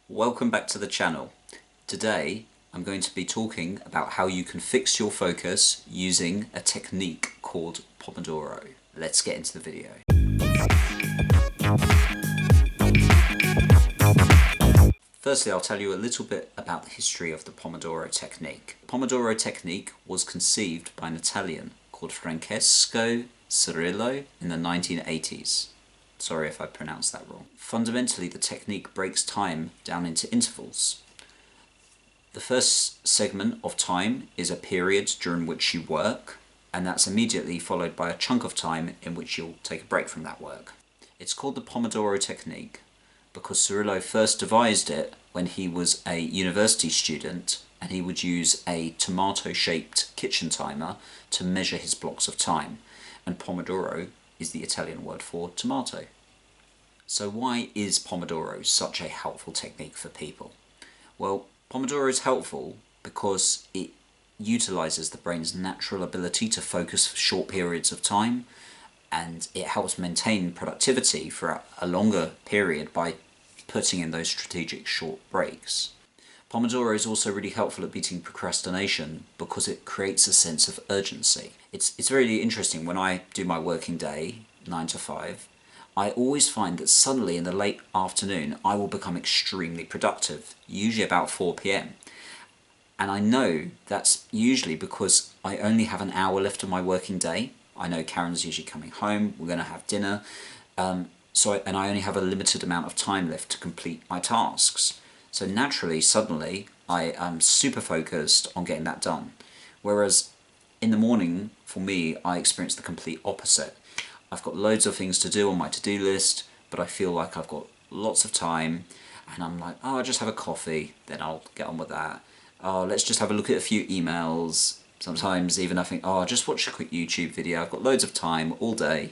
Welcome back to the channel. Today I'm going to be talking about how you can fix your focus using a technique called Pomodoro. Let's get into the video. Firstly, I'll tell you a little bit about the history of the Pomodoro Technique. The Pomodoro Technique was conceived by an Italian called Francesco Cirillo in the 1980s. Sorry if I pronounced that wrong. Fundamentally, the technique breaks time down into intervals. The first segment of time is a period during which you work, and that's immediately followed by a chunk of time in which you'll take a break from that work. It's called the Pomodoro Technique because Cirillo first devised it when he was a university student, and he would use a tomato-shaped kitchen timer to measure his blocks of time, and Pomodoro is the Italian word for tomato. So why is Pomodoro such a helpful technique for people? Well, Pomodoro is helpful because it utilizes the brain's natural ability to focus for short periods of time, and it helps maintain productivity for a longer period by putting in those strategic short breaks. Pomodoro is also really helpful at beating procrastination because it creates a sense of urgency. It's really interesting. When I do my working day, 9 to 5, I always find that suddenly in the late afternoon I will become extremely productive, usually about 4 p.m. And I know that's usually because I only have an hour left of my working day. I know Karen's usually coming home, we're going to have dinner, and I only have a limited amount of time left to complete my tasks. So naturally, suddenly, I am super focused on getting that done. Whereas in the morning, for me, I experience the complete opposite. I've got loads of things to do on my to-do list, but I feel like I've got lots of time, and I'm like, oh, I'll just have a coffee, then I'll get on with that. Oh, let's just have a look at a few emails. Sometimes even I think, oh, I'll just watch a quick YouTube video. I've got loads of time all day.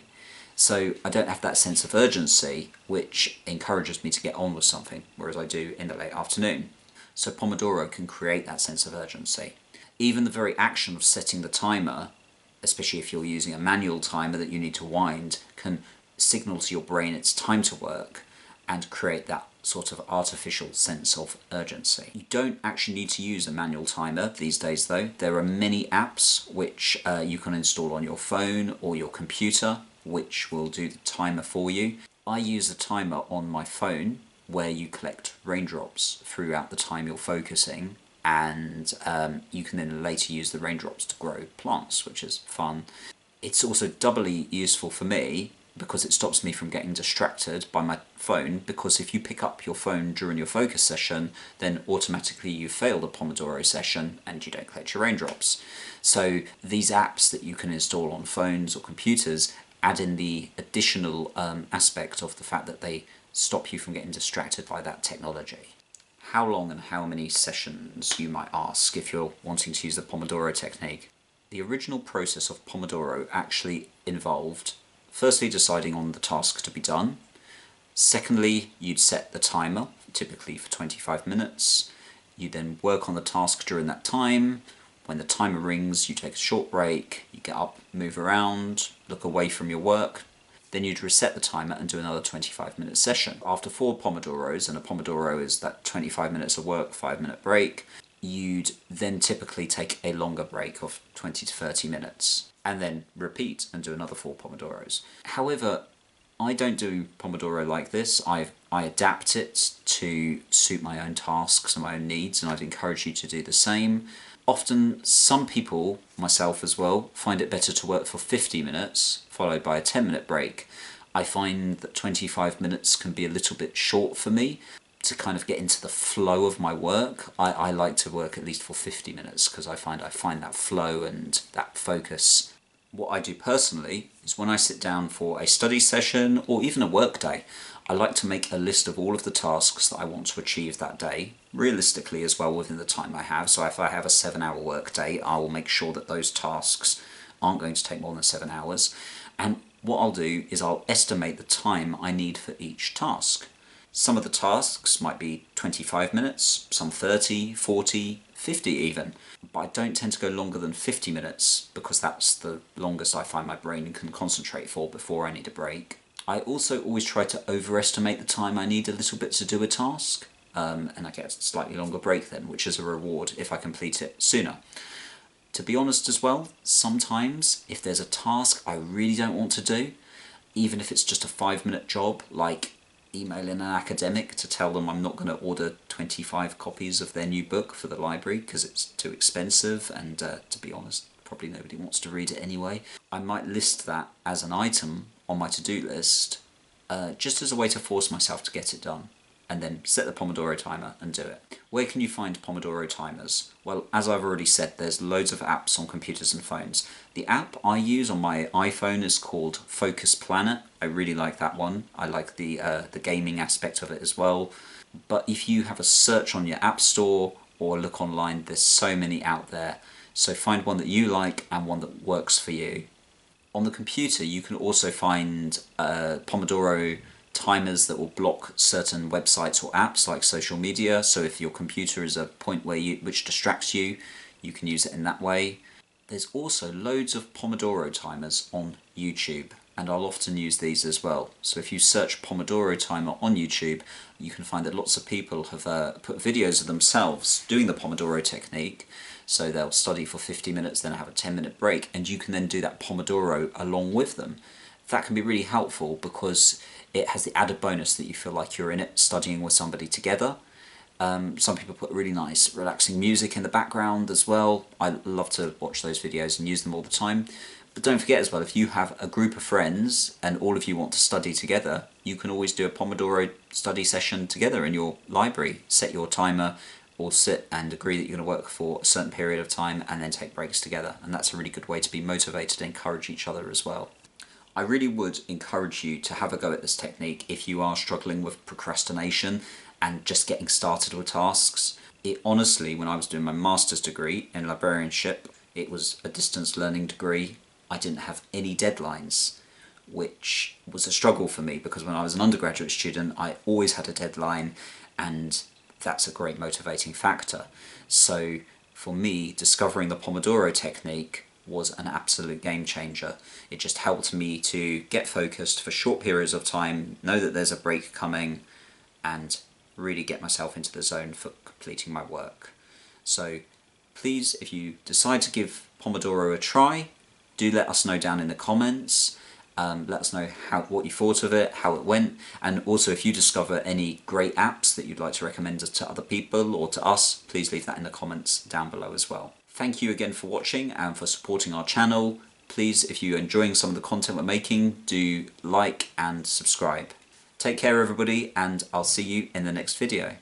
So I don't have that sense of urgency, which encourages me to get on with something, whereas I do in the late afternoon. So Pomodoro can create that sense of urgency. Even the very action of setting the timer, especially if you're using a manual timer that you need to wind, can signal to your brain it's time to work and create that sort of artificial sense of urgency. You don't actually need to use a manual timer these days though. There are many apps which you can install on your phone or your computer, which will do the timer for you. I use a timer on my phone where you collect raindrops throughout the time you're focusing, and you can then later use the raindrops to grow plants, which is fun. It's also doubly useful for me because it stops me from getting distracted by my phone, because if you pick up your phone during your focus session, then automatically you fail the Pomodoro session and you don't collect your raindrops. So these apps that you can install on phones or computers add in the additional aspect of the fact that they stop you from getting distracted by that technology. How long and how many sessions, you might ask, if you're wanting to use the Pomodoro technique? The original process of Pomodoro actually involved firstly deciding on the task to be done. Secondly, you'd set the timer, typically for 25 minutes. You then work on the task during that time. When the timer rings, you take a short break, you get up, move around, look away from your work. Then you'd reset the timer and do another 25-minute session. After 4 Pomodoros, and a Pomodoro is that 25 minutes of work, 5-minute break, you'd then typically take a longer break of 20 to 30 minutes, and then repeat and do another 4 Pomodoros. However, I don't do Pomodoro like this. I adapt it to suit my own tasks and my own needs, and I'd encourage you to do the same. Often, some people, myself as well, find it better to work for 50 minutes, followed by a 10-minute break. I find that 25 minutes can be a little bit short for me to kind of get into the flow of my work. I like to work at least for 50 minutes because I find that flow and that focus. What I do personally is when I sit down for a study session or even a work day, I like to make a list of all of the tasks that I want to achieve that day, realistically as well within the time I have. So if I have a 7-hour work day, I will make sure that those tasks aren't going to take more than 7 hours. And what I'll do is I'll estimate the time I need for each task. Some of the tasks might be 25 minutes, some 30, 40, 50 even, but I don't tend to go longer than 50 minutes because that's the longest I find my brain can concentrate for before I need a break. I also always try to overestimate the time I need a little bit to do a task. and I get a slightly longer break then, which is a reward if I complete it sooner. To be honest as well, sometimes if there's a task I really don't want to do, even if it's just a 5-minute job, like emailing an academic to tell them I'm not going to order 25 copies of their new book for the library because it's too expensive, and to be honest, probably nobody wants to read it anyway, I might list that as an item on my to-do list, just as a way to force myself to get it done, and then set the Pomodoro timer and do it. Where can you find Pomodoro timers? Well, as I've already said, there's loads of apps on computers and phones. The app I use on my iPhone is called Focus Planet. I really like that one. I like the gaming aspect of it as well. But if you have a search on your app store or look online, there's so many out there. So find one that you like and one that works for you. On the computer, you can also find Pomodoro timers that will block certain websites or apps like social media. So if your computer is a point which distracts you, you can use it in that way. There's also loads of Pomodoro timers on YouTube, and I'll often use these as well. So if you search Pomodoro timer on YouTube, you can find that lots of people have put videos of themselves doing the Pomodoro technique. So they'll study for 50 minutes, then have a 10-minute break, and you can then do that Pomodoro along with them. That can be really helpful because it has the added bonus that you feel like you're in it, studying with somebody together. Some people put really nice relaxing music in the background as well. I love to watch those videos and use them all the time. But don't forget as well, if you have a group of friends and all of you want to study together, you can always do a Pomodoro study session together in your library. Set your timer, or sit and agree that you're going to work for a certain period of time and then take breaks together. And that's a really good way to be motivated and encourage each other as well. I really would encourage you to have a go at this technique if you are struggling with procrastination and just getting started with tasks. It honestly, when I was doing my master's degree in librarianship, it was a distance learning degree. I didn't have any deadlines, which was a struggle for me because when I was an undergraduate student, I always had a deadline, and that's a great motivating factor. So for me, discovering the Pomodoro technique was an absolute game changer. It just helped me to get focused for short periods of time, know that there's a break coming, and really get myself into the zone for completing my work. So please, if you decide to give Pomodoro a try, do let us know down in the comments. Let us know what you thought of it, how it went, and also if you discover any great apps that you'd like to recommend to other people or to us, please leave that in the comments down below as well. Thank you again for watching and for supporting our channel. Please, if you're enjoying some of the content we're making, do like and subscribe. Take care everybody, and I'll see you in the next video.